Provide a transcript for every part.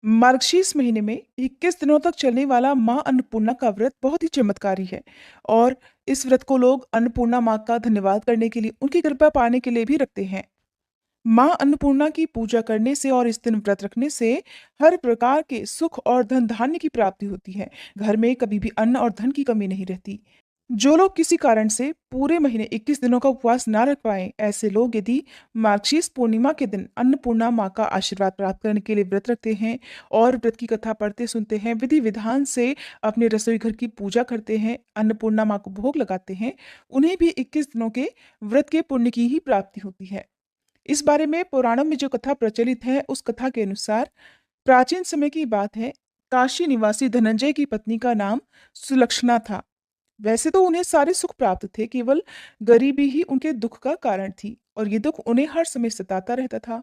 मार्गशीर्ष महीने में 21 दिनों तक चलने वाला माँ अन्नपूर्णा का व्रत बहुत ही चमत्कारी है। और इस व्रत को लोग अन्नपूर्णा माँ का धन्यवाद करने के लिए, उनकी कृपा पाने के लिए भी रखते हैं। माँ अन्नपूर्णा की पूजा करने से और इस दिन व्रत रखने से हर प्रकार के सुख और धन धान्य की प्राप्ति होती है। घर में कभी भी अन्न और धन की कमी नहीं रहती। जो लोग किसी कारण से पूरे महीने 21 दिनों का उपवास ना रख पाए, ऐसे लोग यदि मार्गशीर्ष पूर्णिमा के दिन अन्नपूर्णा माँ का आशीर्वाद प्राप्त करने के लिए व्रत रखते हैं और व्रत की कथा पढ़ते सुनते हैं, विधि विधान से अपने रसोई घर की पूजा करते हैं, अन्नपूर्णा माँ को भोग लगाते हैं, उन्हें भी 21 दिनों के व्रत के पुण्य की ही प्राप्ति होती है। इस बारे में पुराणों में जो कथा प्रचलित है, उस कथा के अनुसार प्राचीन समय की बात है। काशी निवासी धनंजय की पत्नी का नाम सुलक्षणा था। वैसे तो उन्हें सारे सुख प्राप्त थे, केवल गरीबी ही उनके दुख का कारण थी और ये दुख उन्हें हर समय सताता रहता था।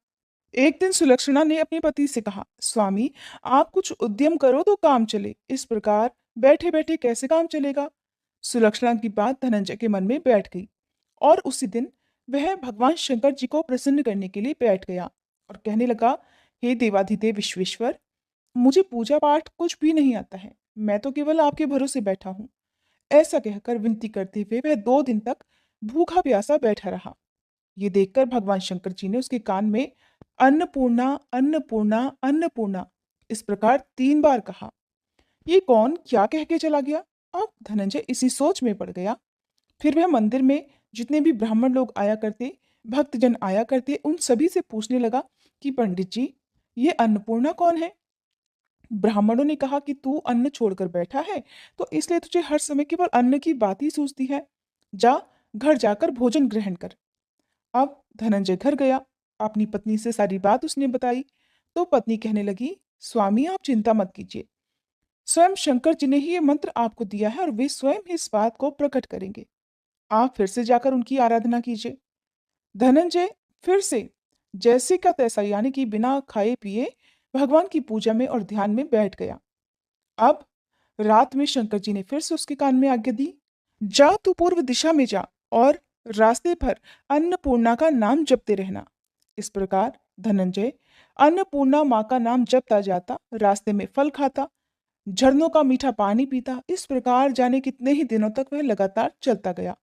एक दिन सुलक्षणा ने अपने पति से कहा, स्वामी, आप कुछ उद्यम करो तो काम चले। इस प्रकार बैठे बैठे कैसे काम चलेगा? सुलक्षणा की बात धनंजय के मन में बैठ गई और उसी दिन वह भगवान शंकर जी को प्रसन्न करने के लिए बैठ गया और कहने लगा, हे देवाधिदेव विश्वेश्वर, मुझे पूजा पाठ कुछ भी नहीं आता है। मैं तो केवल आपके भरोसे बैठा हूँ। ऐसा कहकर विनती करते हुए वह 2 दिन तक भूखा प्यासा बैठा रहा। ये देखकर भगवान शंकर जी ने उसके कान में अन्नपूर्णा, अन्नपूर्णा, अन्नपूर्णा इस प्रकार 3 बार कहा। ये कौन क्या कह के चला गया? अब धनंजय इसी सोच में पड़ गया। फिर वह मंदिर में जितने भी ब्राह्मण लोग आया करते, भक्तजन आया करते, उन सभी से पूछने लगा कि पंडित जी, ये अन्नपूर्णा कौन है? ब्राह्मणों ने कहा कि तू अन्न छोड़कर बैठा है, तो इसलिए तुझे हर समय केवल अन्न की बात ही सूझती है। जा, घर जाकर भोजन ग्रहण कर। अब धनंजय घर गया, अपनी पत्नी से सारी बात उसने बताई। तो पत्नी कहने लगी, स्वामी, आप चिंता मत कीजिए। स्वयं शंकर जी ने ही ये मंत्र आपको दिया है और वे स्वयं ही इस बात को प्रकट करेंगे। आप फिर से जाकर उनकी आराधना कीजिए। धनंजय फिर से जैसे का तैसा, यानी कि बिना खाए पिए भगवान की पूजा में और ध्यान में बैठ गया। अब रात में शंकर जी ने फिर से उसके कान में आज्ञा दी, जा तू पूर्व दिशा में जा और रास्ते भर अन्नपूर्णा का नाम जपते रहना। इस प्रकार धनंजय अन्नपूर्णा माँ का नाम जपता जाता, रास्ते में फल खाता, झरनों का मीठा पानी पीता। इस प्रकार जाने कितने ही दिनों तक वह लगातार चलता गया।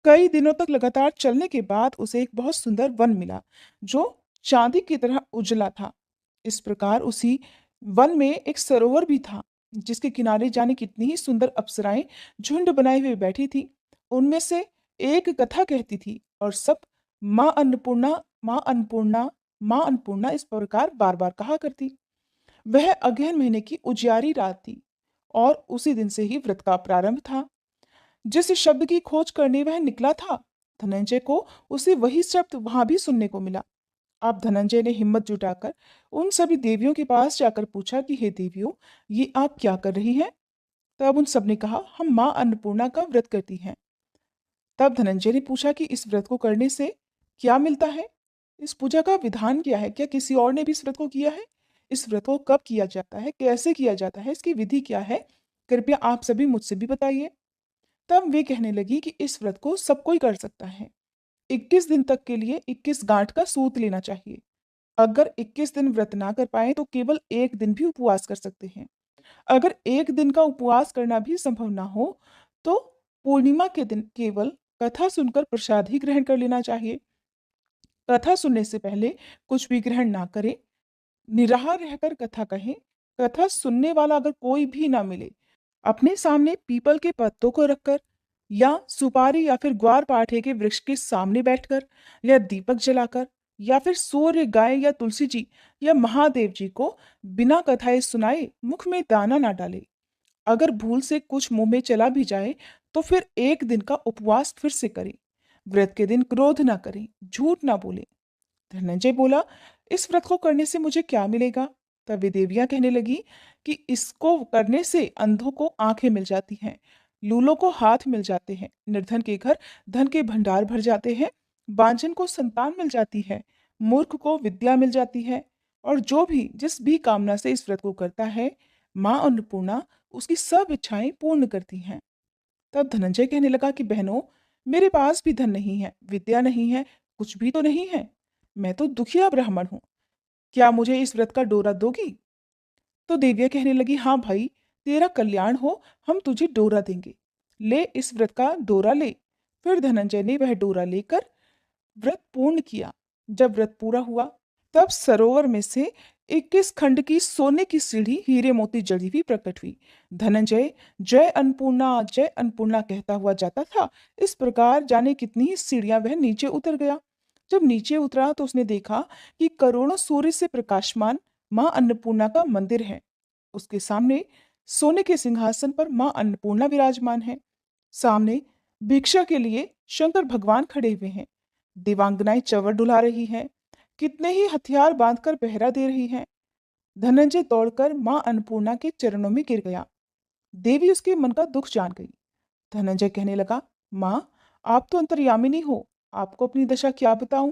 कई दिनों तक लगातार चलने के बाद उसे एक बहुत सुंदर वन मिला, जो चांदी की तरह उजला था। इस प्रकार उसी वन में एक सरोवर भी था, जिसके किनारे जाने कितनी ही सुंदर अप्सराएं झुंड बनाए हुए बैठी थी। उनमें से एक कथा कहती थी और सब माँ अन्नपूर्णा, माँ अन्नपूर्णा, माँ अन्नपूर्णा इस प्रकार बार बार कहा करती। वह अगहन महीने की उजियारी रात थी और उसी दिन से ही व्रत का प्रारंभ था। जिस शब्द की खोज करने वह निकला था, धनंजय को उसे वही शब्द वहां भी सुनने को मिला। अब धनंजय ने हिम्मत जुटाकर उन सभी देवियों के पास जाकर पूछा कि हे देवियों, ये आप क्या कर रही हैं? तब उन सब ने कहा, हम माँ अन्नपूर्णा का व्रत करती हैं। तब धनंजय ने पूछा कि इस व्रत को करने से क्या मिलता है? इस पूजा का विधान क्या है? क्या किसी और ने भी इस व्रत को किया है? इस व्रत को कब किया जाता है? कैसे किया जाता है? इसकी विधि क्या है? कृपया आप सभी मुझसे भी बताइए। तब वे कहने लगी कि इस व्रत को सब कोई कर सकता है। 21 दिन तक के लिए 21 गांठ का सूत लेना चाहिए। अगर 21 दिन व्रत ना कर पाए तो केवल एक दिन भी उपवास कर सकते हैं। अगर एक दिन का उपवास करना भी संभव ना हो तो पूर्णिमा के दिन केवल कथा सुनकर प्रसाद ही ग्रहण कर लेना चाहिए। कथा सुनने से पहले कुछ भी ग्रहण ना करें, निराहार रहकर कथा कहें। कथा सुनने वाला अगर कोई भी ना मिले, अपने सामने पीपल के पत्तों को रखकर या सुपारी या फिर ग्वार पाठे के वृक्ष के सामने बैठकर या दीपक जलाकर या फिर सूर्य, गाय या तुलसी जी या महादेव जी को बिना कथाए सुनाए मुख में दाना ना डाले। अगर भूल से कुछ मुंह में चला भी जाए तो फिर एक दिन का उपवास फिर से करें। व्रत के दिन क्रोध ना करें, झूठ ना बोले। धनंजय बोला, इस व्रत को करने से मुझे क्या मिलेगा? तब वे देवियां कहने लगी कि इसको करने से अंधों को आंखें मिल जाती हैं, लूलों को हाथ मिल जाते हैं, निर्धन के घर धन के भंडार भर जाते हैं, बांझन को संतान मिल जाती है, मूर्ख को विद्या मिल जाती है, और जो भी जिस भी कामना से इस व्रत को करता है, माँ अन्नपूर्णा उसकी सब इच्छाएं पूर्ण करती हैं। तब धनंजय कहने लगा कि बहनों, मेरे पास भी धन नहीं है, विद्या नहीं है, कुछ भी तो नहीं है। मैं तो दुखिया ब्राह्मण हूँ। क्या मुझे इस व्रत का डोरा दोगी? तो देवियाँ कहने लगी, हाँ भाई, तेरा कल्याण हो, हम तुझे डोरा देंगे। ले इस व्रत का डोरा ले। फिर धनंजय ने वह डोरा लेकर व्रत पूर्ण किया। जब व्रत पूरा हुआ, तब सरोवर में से 21 खंड की सोने की सीढ़ी हीरे मोती जड़ी हुई प्रकट हुई। धनंजय जय अन्नपूर्णा कहता हुआ जाता था। इस प्रकार जाने कितनी ही सीढ़ियां वह नीचे उतर गया। जब नीचे उतरा तो उसने देखा कि करोड़ों सूर्य से प्रकाशमान मां अन्नपूर्णा का मंदिर है। उसके सामने सोने के सिंहासन पर मां अन्नपूर्णा विराजमान है। सामने भिक्षा के लिए शंकर भगवान खड़े हुए हैं। देवांगनाएं चंवर डुला रही हैं। कितने ही हथियार बांधकर पहरा दे रही हैं। धनंजय दौड़कर मां अन्नपूर्णा के चरणों में गिर गया। देवी उसके मन का दुख जान गई। धनंजय कहने लगा, मां, आप तो अंतर्यामिनी हो, आपको अपनी दशा क्या बताऊं।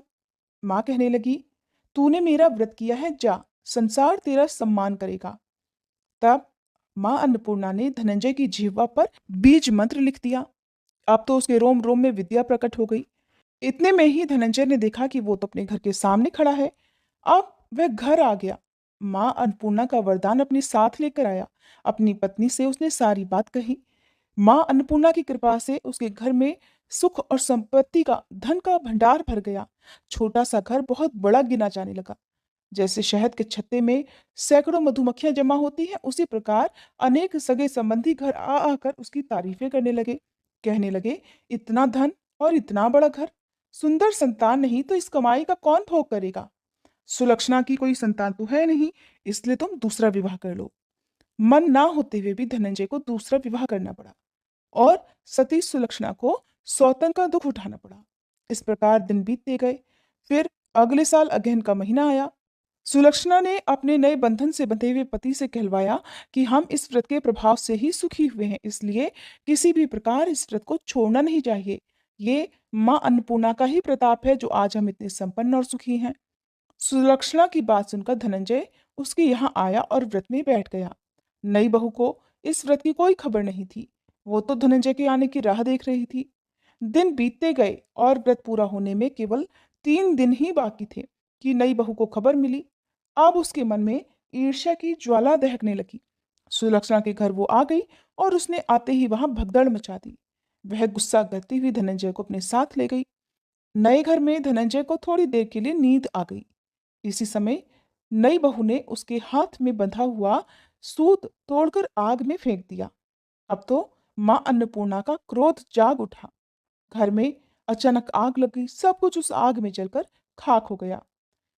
मां कहने लगी, तूने मेरा व्रत किया है, जा, संसार तेरा सम्मान करेगा। तब मां अन्नपूर्णा ने धनंजय की जिह्वा पर बीज मंत्र लिख दिया। अब तो उसके रोम रोम में विद्या प्रकट हो गई। इतने में ही धनंजय ने देखा कि वो तो अपने घर के सामने खड़ा है। अब वह घर आ गया। मां अन्नपूर्णा का वरदान अपने साथ लेकर आया। अपनी पत्नी से उसने सारी बात कही। मां अन्नपूर्णा की कृपा से उसके घर में सुख और संपत्ति का धन का भंडार भर गया। छोटा सा घर बहुत बड़ा गिना जाने लगा। जैसे शहद के छत्ते में सैकड़ों मधुमक्खियां जमा होती हैं, उसी प्रकार अनेक सगे संबंधी घर आ आकर उसकी तारीफें करने लगे। कहने लगे, इतना धन और इतना बड़ा घर, सुंदर संतान नहीं तो इस कमाई का कौन भोग करेगा। सुलक्षणा की कोई संतान तो है नहीं, इसलिए तुम दूसरा विवाह कर लो। मन ना होते हुए भी धनंजय को दूसरा विवाह करना पड़ा और सती सुलक्षणा को सौतन का दुख उठाना पड़ा। इस प्रकार दिन बीतते गए। फिर अगले साल अगहन का महीना आया। सुलक्षणा ने अपने नए बंधन से बंधे हुए पति से कहलवाया कि हम इस व्रत के प्रभाव से ही सुखी हुए हैं, इसलिए किसी भी प्रकार इस व्रत को छोड़ना नहीं चाहिए। ये मां अन्नपूर्णा का ही प्रताप है जो आज हम इतने संपन्न और सुखी हैं। सुलक्षणा की बात सुनकर धनंजय उसके यहाँ आया और व्रत में बैठ गया। नई बहू को इस व्रत की कोई खबर नहीं थी। वो तो धनंजय के आने की राह देख रही थी। दिन बीतते गए और व्रत पूरा होने में केवल 3 दिन ही बाकी थे कि नई बहू को खबर मिली। अब उसके मन में ईर्ष्या की ज्वाला दहकने लगी। सुलक्षणा के घर वो आ गई और उसने आते ही वहां भगदड़ मचा दी। वह गुस्सा करती हुई धनंजय को अपने साथ ले गई। नए घर में धनंजय को थोड़ी देर के लिए नींद आ गई। इसी समय नई बहू ने उसके हाथ में बंधा हुआ सूत तोड़कर आग में फेंक दिया। अब तो मां अन्नपूर्णा का क्रोध जाग उठा। घर में अचानक आग लगी, सब कुछ उस आग में जलकर खाक हो गया।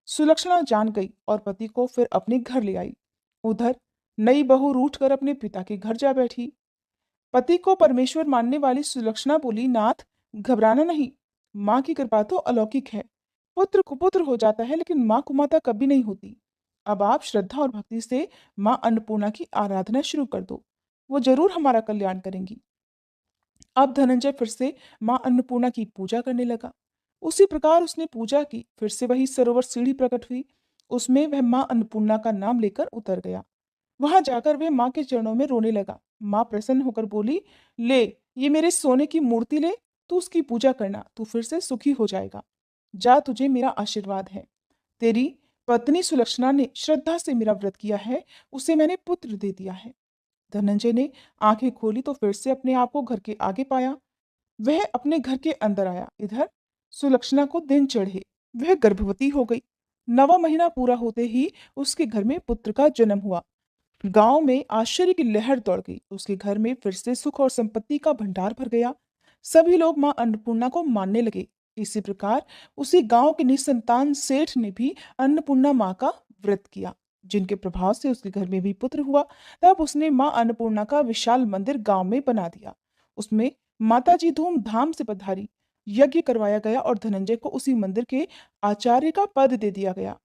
सुलक्षणा जान गई और पति को फिर अपने घर ले आई। उधर नई बहू रूठ कर अपने पिता के घर जा बैठी। पति को परमेश्वर मानने वाली सुलक्षणा बोली, नाथ, घबराना नहीं, माँ की कृपा तो अलौकिक है। पुत्र कुपुत्र हो जाता है लेकिन माँ कुमाता कभी नहीं होती। अब आप श्रद्धा और भक्ति से माँ अन्नपूर्णा की आराधना शुरू कर दो, वो जरूर हमारा कल्याण करेंगी। अब धनंजय फिर से माँ अन्नपूर्णा की पूजा करने लगा। उसी प्रकार उसने पूजा की। फिर से वही सरोवर सीढ़ी प्रकट हुई। उसमें वह माँ अन्नपूर्णा का नाम लेकर उतर गया। वहां जाकर वह माँ के चरणों में रोने लगा। माँ प्रसन्न होकर बोली, ले, ये मेरे सोने की मूर्ति ले, तू उसकी पूजा करना, तू फिर से सुखी हो जाएगा। जा, तुझे मेरा आशीर्वाद है। तेरी पत्नी सुलक्षणा ने श्रद्धा से मेरा व्रत किया है, उसे मैंने पुत्र दे दिया है। धनंजय ने आंखें खोली तो फिर से अपने आप को घर के आगे पाया। वह अपने घर के अंदर आया। इधर सुलक्षणा को दिन चढ़े। वह गर्भवती हो गई। 9वां महीना पूरा होते ही उसके घर में पुत्र का जन्म हुआ। गांव में आश्चर्य की लहर दौड़ गई। उसके घर में फिर से सुख और संपत्ति का भंडार भर गया। सभी लोग मां अन्नपूर्णा को मानने लगे। इसी प्रकार उसी गांव के निसंतान सेठ ने भी अन्नपूर्णा मां का व्रत किया, जिनके प्रभाव से उसके घर में भी पुत्र हुआ। तब उसने मां अन्नपूर्णा का विशाल मंदिर गांव में बना दिया। उसमें माता जी धूमधाम से पधारी। यज्ञ करवाया गया और धनंजय को उसी मंदिर के आचार्य का पद दे दिया गया।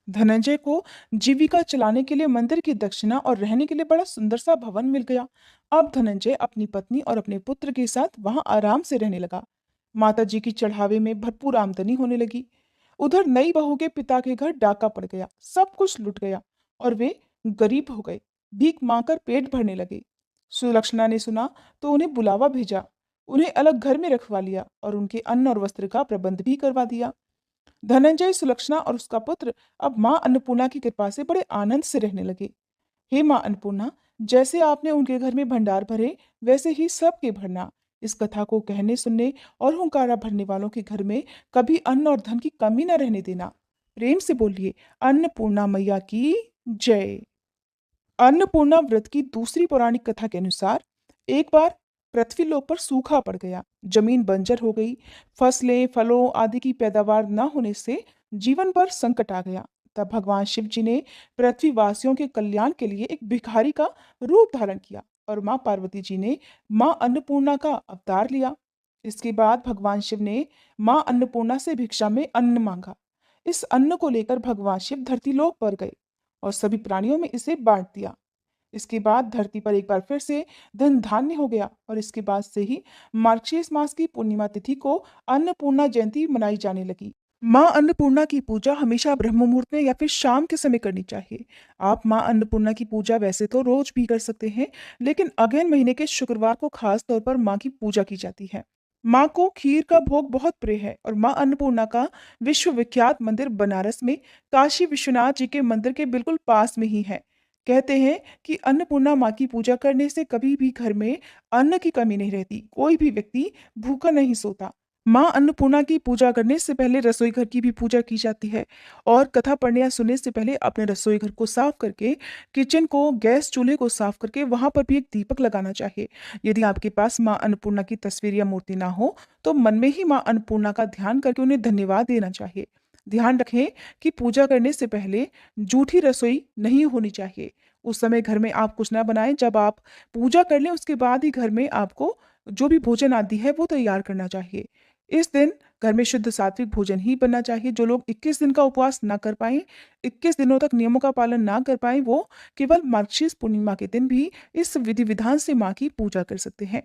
धनंजय को जीविका चलाने के लिए मंदिर की दक्षिणा और रहने के लिए बड़ा सुंदर सा भवन मिल गया। अब धनंजय अपनी पत्नी और अपने पुत्र के साथ वहां आराम से रहने लगा। माता जी की चढ़ावे में भरपूर आमदनी होने लगी। उधर नई बहू के पिता के घर डाका पड़ गया। सब कुछ लुट गया और वे गरीब हो गए। भीख मांगकर पेट भरने लगे। सुलक्षणा ने सुना तो उन्हें बुलावा भेजा। उन्हें अलग घर में रखवा लिया और उनके अन्न और वस्त्र का प्रबंध भी करवा दिया। धनंजय, सुलक्षणा और उसका पुत्र अब मां अन्नपूर्णा की कृपा से बड़े आनंद से रहने लगे। हे माँ अन्नपूर्णा, जैसे आपने उनके घर में भंडार भरे, वैसे ही सबके भरना। इस कथा को कहने, सुनने और हुंकारा भरने वालों के घर में कभी अन्न और धन की कमी न रहने देना। प्रेम से बोलिए, अन्नपूर्णा मैया की जय। अन्नपूर्णा व्रत की दूसरी पौराणिक कथा के अनुसार एक बार पृथ्वीलोक पर सूखा पड़ गया, जमीन बंजर हो गई, फसलें, फलों आदि की पैदावार न होने से जीवन पर संकट आ गया। तब भगवान शिव जी ने पृथ्वीवासियों के कल्याण के लिए एक भिखारी का रूप धारण किया और माँ पार्वती जी ने माँ अन्नपूर्णा का अवतार लिया। इसके बाद भगवान शिव ने माँ अन्नपूर्णा से भिक्षा में अन्न मांगा। इस अन्न को लेकर भगवान शिव धरती लोक पर गए और सभी प्राणियों में इसे बांट दिया। इसके बाद धरती पर एक बार फिर से धन धान्य हो गया और इसके बाद से ही मार्गशीर्ष मास की पूर्णिमा तिथि को अन्नपूर्णा जयंती मनाई जाने लगी। माँ अन्नपूर्णा की पूजा हमेशा ब्रह्म मुहूर्त में या फिर शाम के समय करनी चाहिए। आप माँ अन्नपूर्णा की पूजा वैसे तो रोज भी कर सकते हैं, लेकिन अगहन महीने के शुक्रवार को खास तौर पर माँ की पूजा की जाती है। माँ को खीर का भोग बहुत प्रिय है और माँ अन्नपूर्णा का विश्वविख्यात मंदिर बनारस में काशी विश्वनाथ जी के मंदिर के बिल्कुल पास में ही है। कहते हैं कि अन्नपूर्णा माँ की पूजा करने से कभी भी घर में अन्न की कमी नहीं रहती, कोई भी व्यक्ति भूखा नहीं सोता। माँ अन्नपूर्णा की पूजा करने से पहले रसोई घर की भी पूजा की जाती है और कथा पढ़ने या सुनने से पहले अपने रसोई घर को साफ करके, किचन को, गैस चूल्हे को साफ करके वहां पर भी एक दीपक लगाना चाहिए। यदि आपके पास माँ अन्नपूर्णा की तस्वीर या मूर्ति ना हो, तो मन में ही माँ अन्नपूर्णा का ध्यान करके उन्हें धन्यवाद देना चाहिए। ध्यान रखें कि पूजा करने से पहले जूठी रसोई नहीं होनी चाहिए। उस समय घर में आप कुछ ना बनाएं। जब आप पूजा कर लें, उसके बाद ही घर में आपको जो भी भोजन आदि है वो तैयार करना चाहिए। इस दिन घर में शुद्ध सात्विक भोजन ही बनना चाहिए। जो लोग 21 दिन का उपवास ना कर पाएं, 21 दिनों तक नियमों का पालन ना कर पाएं, वो केवल मार्गशीर्ष पूर्णिमा के दिन भी इस विधि विधान से माँ की पूजा कर सकते हैं।